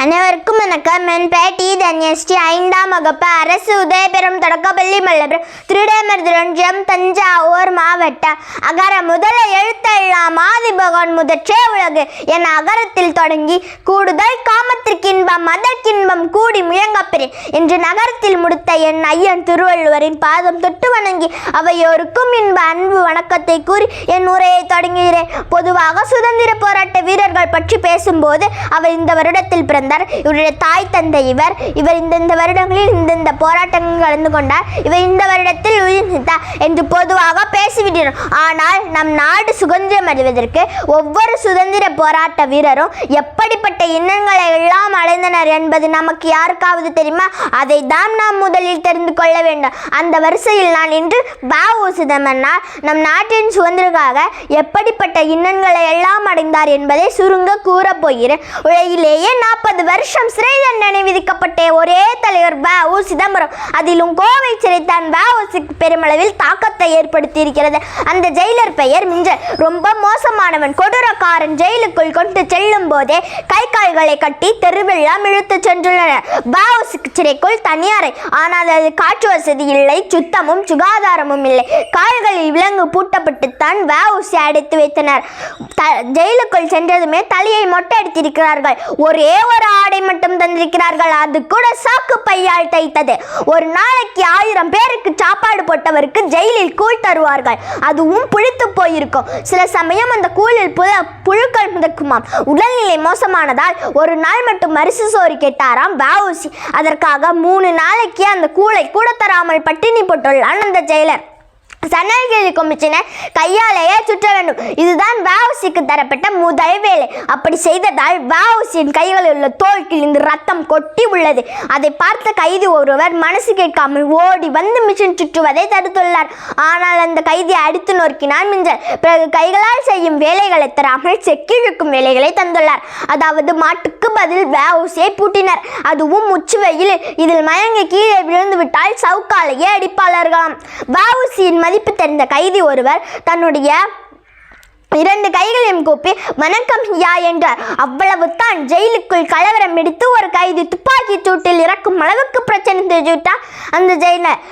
அனைவருக்கும் வணக்கம். என் பேட்டி தன்யஸ்ரீ. 5ஆம் வகுப்பு அரசு உதயபெறும் தொடக்கப்பள்ளி மல்லபுரம் திருடேமர்திரஞ்சியம் தஞ்சாவூர் மாவட்டம். அகர முதல எழுத்தெல்லாம் ஆதிபகவான் முதற்றே உலகு என அகரத்தில் தொடங்கி கூடுதல் காமத்திற்கின்பம் அதற்கின்பம் கூடி முயங்கப்பெறேன் என்று நகரத்தில் முடித்த என் ஐயன் திருவள்ளுவரின் பாதம் தொட்டு வணங்கி அவையோருக்கும் இன்ப அன்பு வணக்கத்தை கூறி என் உரையை தொடங்குகிறேன். பொதுவாக சுதந்திர போராட்ட வீரர்கள் பற்றி பேசும்போது அவர் இந்த வருடத்தில் பிறந்தார், இவருடைய தாய் தந்தை இவர் இந்த வருடங்களில் இந்த போராட்டங்களில் கலந்து கொண்டார், இவர் இந்த வருடத்தில் உயிர்த்தார் என்று பொதுவாக பேசிவிட்டோம். ஆனால் நம் நாடு சுதந்திரம் அடைவதற்கு ஒவ்வொரு சுதந்திர போராட்ட வீரரும் எப்படிப்பட்ட இன்னல்களை எல்லாம் அடைந்தனர் என்பது நமக்கு யாருக்காவது தெரியுமா? அதை தான் நாம் முதலில் தெரிந்து கொள்ள வேண்டும். அந்த வரிசையில் நான் இன்று வ.உ.சிதம்பரனார் நம் நாட்டின் சுதந்திரக்காக எப்படிப்பட்ட இன்னல்களை எல்லாம் அடைந்தார் என்பதை சுருங்க கூறப்போகிறேன். உலகிலேயே 40 வருஷம் சிறை தண்டனை விதிக்கப்பட்ட ஒரே தலைவர் வ.உ.சிதம்பரம். அதிலும் கோவை சிறைத்தான் வ.உ.க்கு பெருமளவில் தாக்கத்தை ஏற்படுத்தி இருக்கிறது. அந்த ஜெயிலர் பெயர் மிஞ்சல். ரொம்ப மோசமானவன், கொடூரக்காரன். ஜெயிலுக்குள் கொண்டு செல்லும் போதே கை கால்களை கட்டி தெருவெல்லாம் இழுத்து சென்றுள்ளனர். வ.உ.க்கு சிறைக்குள் தனியாரை, ஆனால் அது காற்று வசதி இல்லை, சுத்தமும் சுகாதாரமும் இல்லை. கால்களில் விலங்கு பூட்டப்பட்டுத்தான் வ.உ.சி அடைத்து வைத்தனர். ஜெயிலுக்குள் சென்றதுமே தலையை மொட்டை அடித்திருக்கிறார்கள். ஒரே ஒரு ஆடை மட்டும் தந்திருக்கிறார்கள், அது கூட சாக்கு பையால் தைத்தது. ஒரு நாளைக்கு 1000 பேருக்கு சாப்பாடு போட்டவருக்கு ஜெயிலில் கூழ் தருவார்கள், அதுவும் புளித்து போயிருக்கும். சில சமயம் அந்த கூழில் புழுக்கள் முதக்குமாம். உடல்நிலை மோசமானதால் ஒரு நாள் மட்டும் அரிசி சோறு கேட்டாராம் வ.உ.சி. அதற்காக 3 நாளைக்கு அந்த கூழை கூட தராமல் பட்டினி போட்டுள்ளான் அந்த ஜெயிலர். சன்னல்களை கொமிச்சினர் கையாலேயே சுற்ற வேண்டும். இதுதான் வ.உ.சிக்கு தரப்பட்ட முதல் வேலை. அப்படி செய்ததால் வ.உ.சியின் கைகளில் உள்ள தோல் கிழிந்து ரத்தம் கொட்டி உள்ளது. அதை பார்த்த கைதி ஒருவர் மனசு கேட்காமல் ஓடி வந்து மிஷின் சுற்றுவதை தடுத்துள்ளார். ஆனால் அந்த கைதியை அடித்து நொறுக்கினான் மிஞ்சல். பிறகு கைகளால் செய்யும் வேலைகளை தராமல் செக்கிழுக்கும் வேலைகளை தந்துள்ளார். அதாவது மாட்டுக்கு பதில் வ.உ.சியை பூட்டினர், அதுவும் உச்சி வெயில். இதில் மயங்கி கீழே விழுந்து விட்டால் சவுக்காலையே அடிப்பாளர்களாம். வ.உ.சியின் மதிப்பு தெரிந்த கைதி ஒருவர் தன்னுடைய 2 கைகளையும் கூப்பி வணக்கம் ஐயா என்றார். அவ்வளவு தான். ஜெயிலுக்குள் கலவரம் எடுத்து ஒரு கைதி துப்பாக்கி சூட்டில் இறக்கும் அளவுக்கு பிரச்சனை தெரிவித்தார் அந்த ஜெயிலர்.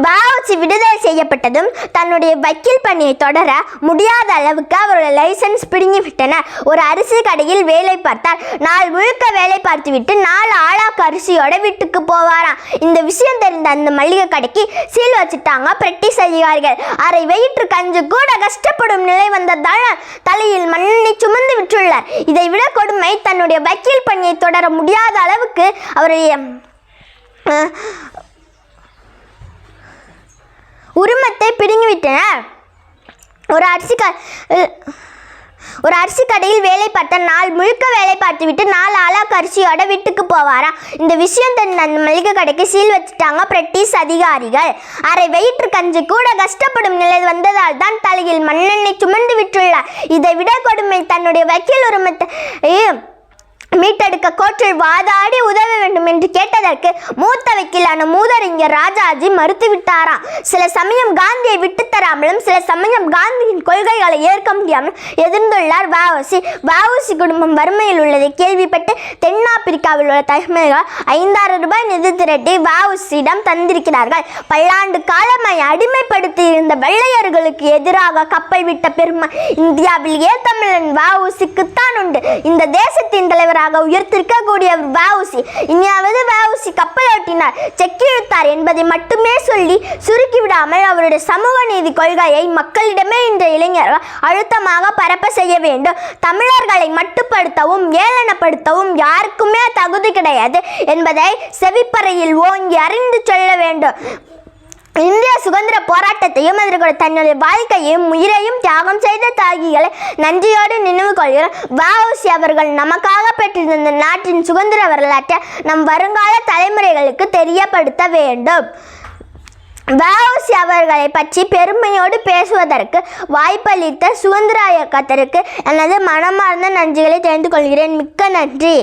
வ.உ.சி விடுதலை செய்யப்பட்டதும் தன்னுடைய வக்கீல் பணியை தொடர முடியாத அளவுக்கு அவருடைய லைசன்ஸ் பிடுங்கிவிட்டனர். ஒரு அரிசி கடையில் வேலை பார்த்தார். நாள் முழுக்க வேலை பார்த்துவிட்டு 4 ஆளாக்கு அரிசியோட வீட்டுக்கு போவாராம். இந்த விஷயம் தெரிந்த அந்த மளிகை கடைக்கு சீல் வச்சுட்டாங்க பிரிட்டிஷ் அதிகாரிகள். அரை வயிற்று கஞ்சு கூட கஷ்டப்படும் நிலை வந்ததால் தலையில் மண்ணை சுமந்து விட்டுள்ளார். இதை விட கொடுமை, தன்னுடைய வக்கீல் பணியை தொடர முடியாத அளவுக்கு அவருடைய உரிமத்தை பிடுங்கிவிட்டனர். ஒரு அரிசி கடையில் வேலை பார்த்த நாள் முழுக்க வேலை பார்த்துவிட்டு 4 ஆளாக்கு அரிசியோட வீட்டுக்கு போவாராம். இந்த விஷயம் தெரிந்த அந்த மளிகை கடைக்கு சீல் வச்சுட்டாங்க பிரிட்டிஷ் அதிகாரிகள். அரை வயிற்று கஞ்சி கூட கஷ்டப்படும் நிலை வந்ததால் தான் தலையில் மண்ணெண்ணெய் சுமந்து விட்டுள்ளார். இதை விட கொடுமை, தன்னுடைய வக்கீல் உரிமத்தை மீட்டெடுக்க கோர்ட்டில் வாதாடி உதவ வேண்டும் என்று கேட்டதற்கு மூத்த வக்கீலான மூதறிஞர் ராஜாஜி மறுத்துவிட்டாராம். சில சமயம் காந்தியை விட்டு தராமலும் சில சமயம் காந்தியின் கொள்கைகளை ஏற்க முடியாமல் எதிர்ந்துள்ளார் வ.உ.சி. வ.உ.சி குடும்பம் வறுமையில் உள்ளதை கேள்விப்பட்டு தென்னாப்பிரிக்காவில் உள்ள தலைமைகள் 5000 ரூபாய் நிதி திரட்டி வ.உ.சியிடம் தந்திருக்கிறார்கள். பல்லாண்டு காலமாய் அடிமைப்படுத்தி இருந்த வெள்ளையர்களுக்கு எதிராக கப்பல் விட்ட பெருமை இந்தியாவில் தமிழன் வ.உ.சிக்குத்தான் உண்டு. இந்த தேசத்தின் தலைவர் உயர்த்திருக்கக்கூடிய வ.உ.சி. இனியாவது வ.உ.சி கப்பல் ஓட்டினார், செக்கிழுத்தார் என்பதை மட்டுமே சொல்லி சுருக்கிவிடாமல் அவருடைய சமூக நீதி கொள்கையை மக்களிடமே இந்த இளைஞர்கள் அழுத்தமாக பரப்ப செய்ய வேண்டும். தமிழர்களை மட்டுப்படுத்தவும் ஏளனப்படுத்தவும் யாருக்குமே தகுதி கிடையாது என்பதை செவிப்பறையில் ஓங்கி அறிந்து சொல்ல வேண்டும். இந்திய சுதந்திர போராட்டத்தையும் அதற்கு தன்னுடைய வாழ்க்கையையும் உயிரையும் தியாகம் செய்த தியாகிகளை நன்றியோடு நினைவு கொள்கிறோம். வ.உ.சி அவர்கள் நமக்காக பெற்றிருந்த நாட்டின் சுதந்திர வரலாற்றை நம் வருங்கால தலைமுறைகளுக்கு தெரியப்படுத்த வேண்டும். வ.உ.சி அவர்களை பற்றி பெருமையோடு பேசுவதற்கு வாய்ப்பளித்த சுதந்திர இயக்கத்திற்கு எனது மனமார்ந்த நன்றிகளை தெரிந்து கொள்கிறேன். மிக்க நன்றி.